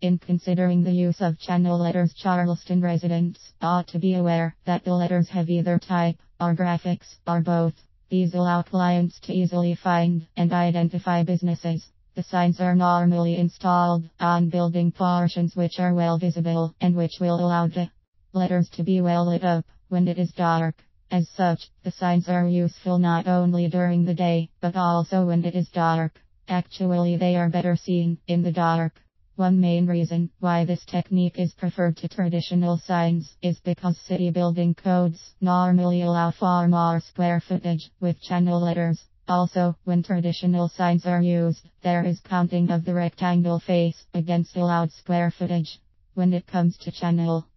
In considering the use of channel letters, Charleston residents ought to be aware that the letters have either type or graphics or both. These allow clients to easily find and identify businesses. The signs are normally installed on building portions which are well visible and which will allow the letters to be well lit up when it is dark. As such, the signs are useful not only during the day, but also when it is dark. Actually, they are better seen in the dark. One main reason why this technique is preferred to traditional signs is because city building codes normally allow far more square footage with channel letters. Also, when traditional signs are used, there is counting of the rectangle face against allowed square footage. When it comes to channel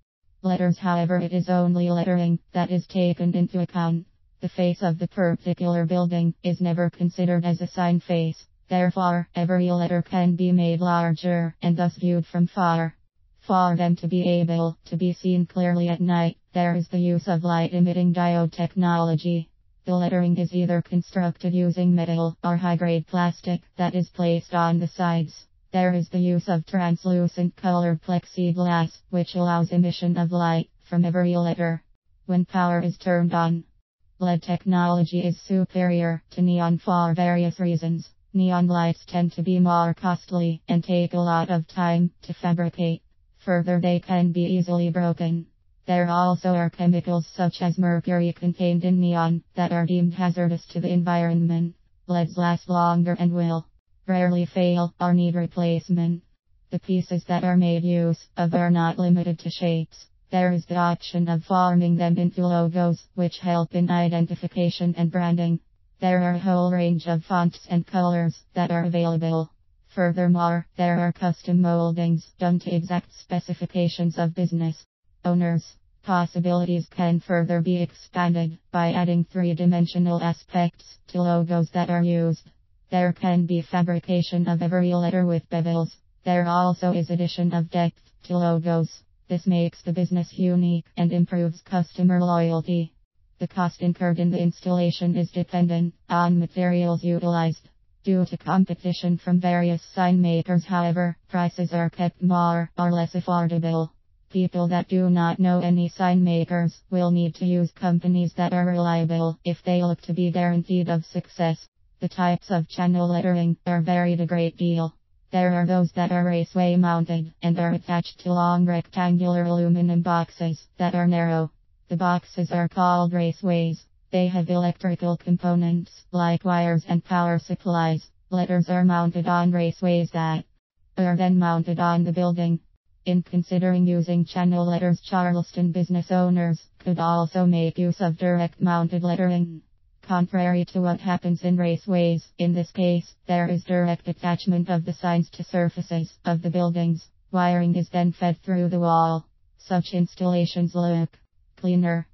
letters, however, it is only lettering that is taken into account. The face of the particular building is never considered as a sign face. Therefore, every letter can be made larger and thus viewed from far. For them to be able to be seen clearly at night, there is the use of light-emitting diode technology. The lettering is either constructed using metal or high-grade plastic that is placed on the sides. There is the use of translucent colored plexiglass, which allows emission of light from every letter. When power is turned on, LED technology is superior to neon for various reasons. Neon lights tend to be more costly and take a lot of time to fabricate. Further, they can be easily broken. There also are chemicals such as mercury contained in neon that are deemed hazardous to the environment. LEDs last longer and will rarely fail or need replacement. The pieces that are made use of are not limited to shapes. There is the option of forming them into logos, which help in identification and branding. There are a whole range of fonts and colors that are available. Furthermore, there are custom moldings done to exact specifications of business owners. Possibilities can further be expanded by adding three-dimensional aspects to logos that are used. There can be fabrication of every letter with bevels. There also is addition of depth to logos. This makes the business unique and improves customer loyalty. The cost incurred in the installation is dependent on materials utilized. Due to competition from various sign makers, however, prices are kept more or less affordable. People that do not know any sign makers will need to use companies that are reliable if they look to be guaranteed of success. The types of channel lettering are varied a great deal. There are those that are raceway mounted and are attached to long rectangular aluminum boxes that are narrow. The boxes are called raceways. They have electrical components, like wires and power supplies. Letters are mounted on raceways that are then mounted on the building. In considering using channel letters, Charleston business owners could also make use of direct mounted lettering. Contrary to what happens in raceways, in this case, there is direct attachment of the signs to surfaces of the buildings. Wiring is then fed through the wall. Such installations look cleaner